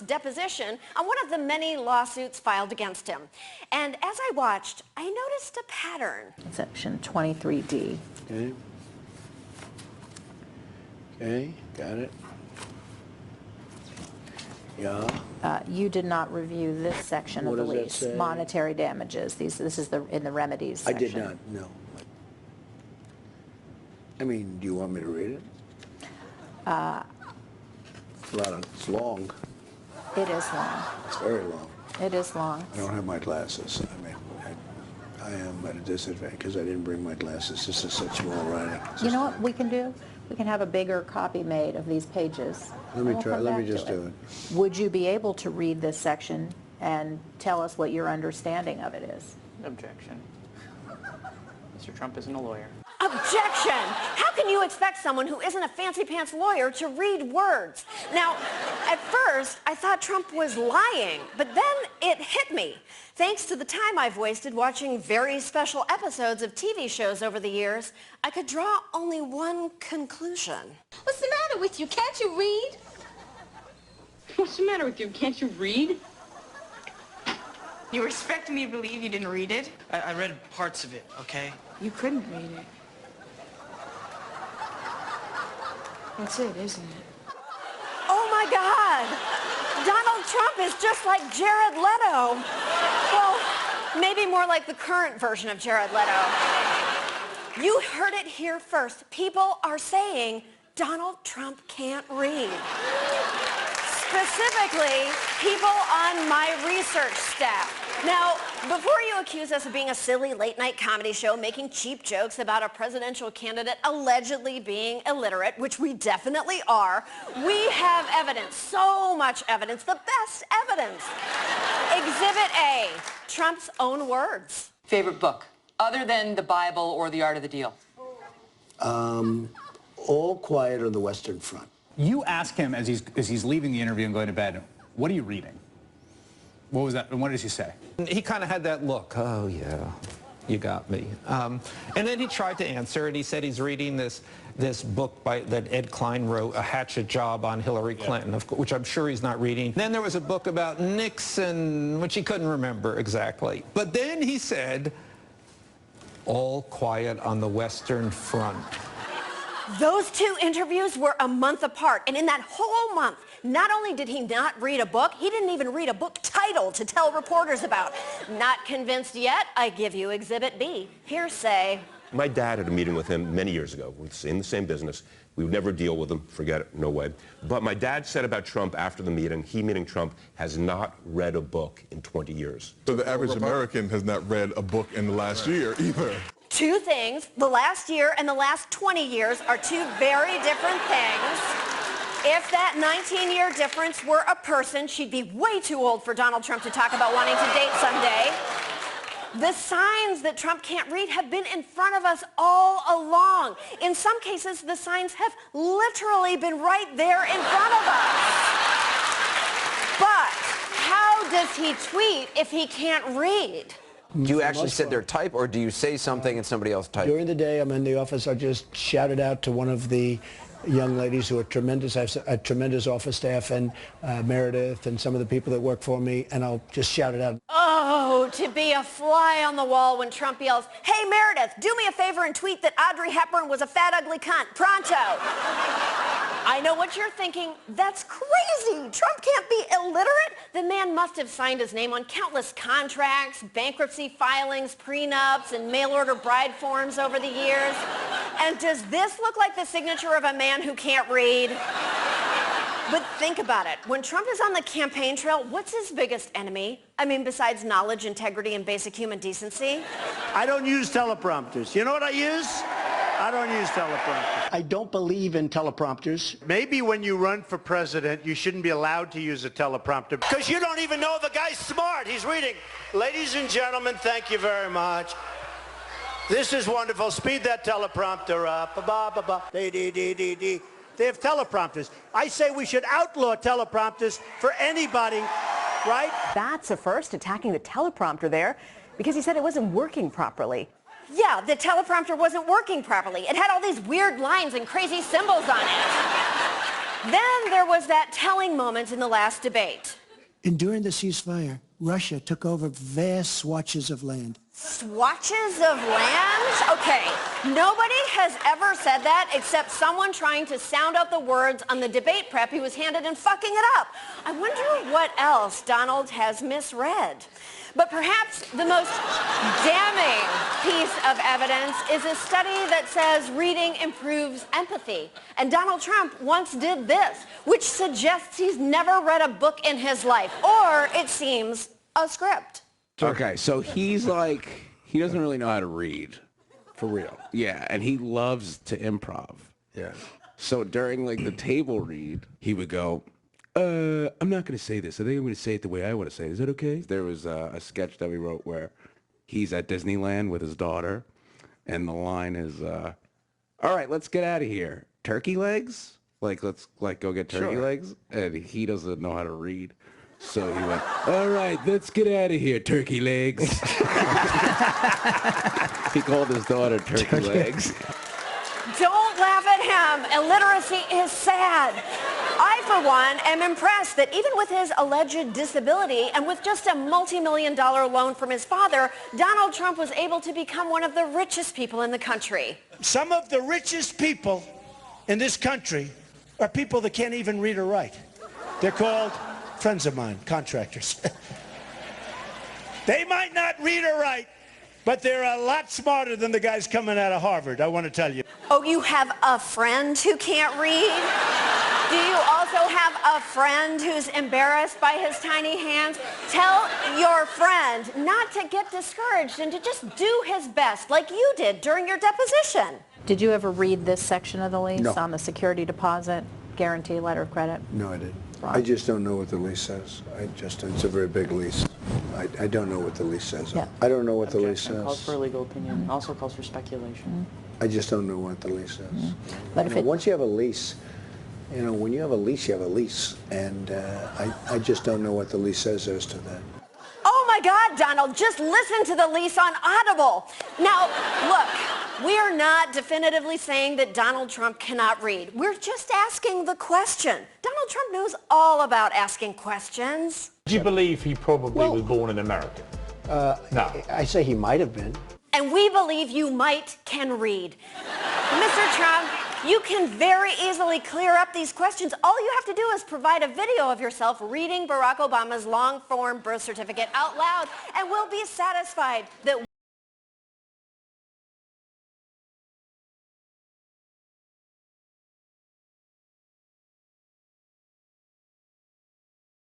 deposition on one of the many lawsuits filed against him. And as I watched, I noticed a pattern. Section 23D. Okay. Okay, got it. Yeah. You did not review this section What of the does that lease. say? Monetary damages. This is in the remedies section. I did not, no. I mean, do you want me to read it? It's long. It is long. It's very long. It is long. I don't have my glasses. I mean, I am at a disadvantage because I didn't bring my glasses. This is such small writing. You know what we can do? We can have a bigger copy made of these pages. Let me try. Let me just do it. Would you be able to read this section and tell us what your understanding of it is? Objection. Mr. Trump isn't a lawyer. Objection! How can you expect someone who isn't a fancy-pants lawyer to read words? Now, at first, I thought Trump was lying, but then it hit me. Thanks to the time I've wasted watching very special episodes of TV shows over the years, I could draw only one conclusion. What's the matter with you? Can't you read? What's the matter with you? Can't you read? You expect me to believe you didn't read it? I read parts of it, okay? You couldn't read it. That's it, isn't it? Oh my God! Donald Trump is just like Jared Leto. Well, maybe more like the current version of Jared Leto. You heard it here first. People are saying Donald Trump can't read. Specifically, people on my research staff. Now, before you accuse us of being a silly late-night comedy show making cheap jokes about a presidential candidate allegedly being illiterate, which we definitely are, we have evidence, so much evidence, the best evidence. Exhibit A, Trump's own words. Favorite book, other than the Bible or The Art of the Deal? All Quiet on the Western Front. You ask him as he's leaving the interview and going to bed, what are you reading? What was that, and what does he say? He kind of had that look, oh yeah, you got me. And then he tried to answer, and he said he's reading this book that Ed Klein wrote, A Hatchet Job on Hillary Clinton, which I'm sure he's not reading. Then there was a book about Nixon, which he couldn't remember exactly. But then he said, All Quiet on the Western Front. Those two interviews were a month apart, and in that whole month, not only did he not read a book, he didn't even read a book title to tell reporters about. Not convinced yet? I give you Exhibit B. Hearsay. My dad had a meeting with him many years ago. We're in the same business. We would never deal with him. Forget it. No way. But my dad said about Trump after the meeting, he, meaning Trump, has not read a book in 20 years. So the average American has not read a book in the last year either. Two things, the last year and the last 20 years are two very different things. If that 19-year difference were a person, she'd be way too old for Donald Trump to talk about wanting to date someday. The signs that Trump can't read have been in front of us all along. In some cases, the signs have literally been right there in front of us. But how does he tweet if he can't read? Do you actually sit there type, or do you say something and somebody else type? During the day, I'm in the office. I just shout it out to one of the young ladies who are tremendous. I have a tremendous office staff, and Meredith and some of the people that work for me, and I'll just shout it out. Oh, to be a fly on the wall when Trump yells, "Hey, Meredith, do me a favor and tweet that Audrey Hepburn was a fat, ugly cunt. Pronto." I know what you're thinking. That's crazy. Trump can't be illiterate. The man must have signed his name on countless contracts, bankruptcy filings, prenups, and mail-order bride forms over the years. And does this look like the signature of a man who can't read? But think about it. When Trump is on the campaign trail, what's his biggest enemy? I mean, besides knowledge, integrity, and basic human decency? I don't use teleprompters. You know what I use? I don't use teleprompters. I don't believe in teleprompters. Maybe when you run for president, you shouldn't be allowed to use a teleprompter because you don't even know if the guy's smart. He's reading. Ladies and gentlemen, thank you very much. This is wonderful. Speed that teleprompter up. Ba-ba-ba-ba. Dee-dee-dee-dee-dee. They have teleprompters. I say we should outlaw teleprompters for anybody, right? That's a first, attacking the teleprompter there, because he said it wasn't working properly. Yeah, the teleprompter wasn't working properly. It had all these weird lines and crazy symbols on it. Then there was that telling moment in the last debate. During the ceasefire, Russia took over vast swatches of land. Swatches of land? Okay, nobody has ever said that except someone trying to sound out the words on the debate prep he was handed and fucking it up. I wonder what else Donald has misread. But perhaps the most damning piece of evidence is a study that says reading improves empathy. And Donald Trump once did this, which suggests he's never read a book in his life, or, it seems, a script. Okay, so he's like, he doesn't really know how to read. For real. Yeah, and he loves to improv. Yeah. So during like the table read, he would go, I'm not going to say this. I think I'm going to say it the way I want to say it. Is that okay? There was a sketch that we wrote where he's at Disneyland with his daughter, and the line is, all right, let's get out of here. Turkey legs? Like, let's go get turkey legs? And he doesn't know how to read. So he went, all right, let's get out of here, turkey legs. He called his daughter turkey legs. Don't laugh at him. Illiteracy is sad. I, for one, am impressed that even with his alleged disability and with just a multi-million-dollar loan from his father, Donald Trump was able to become one of the richest people in the country. Some of the richest people in this country are people that can't even read or write. They're called friends of mine, contractors. They might not read or write, but they're a lot smarter than the guys coming out of Harvard, I want to tell you. Oh, you have a friend who can't read? Do you also have a friend who's embarrassed by his tiny hands? Tell your friend not to get discouraged and to just do his best like you did during your deposition. Did you ever read this section of the lease No. on the security deposit guarantee letter of credit? No, I didn't. Ron? I just don't know what the lease says. It's a very big lease. I don't know what the lease says. Yeah. I don't know what the lease Objection. Calls says. for a legal opinion. Also calls for speculation. I just don't know what the lease says. But if Once you have a lease, when you have a lease, you have a lease. And I just don't know what the lease says as to that. Oh my God, Donald, just listen to the lease on Audible. Now, look, we are not definitively saying that Donald Trump cannot read. We're just asking the question. Donald Trump knows all about asking questions. Do you believe he probably was born in America? No. I say he might have been. And we believe you can read. Mr. Trump, you can very easily clear up these questions. All you have to do is provide a video of yourself reading Barack Obama's long-form birth certificate out loud, and we'll be satisfied that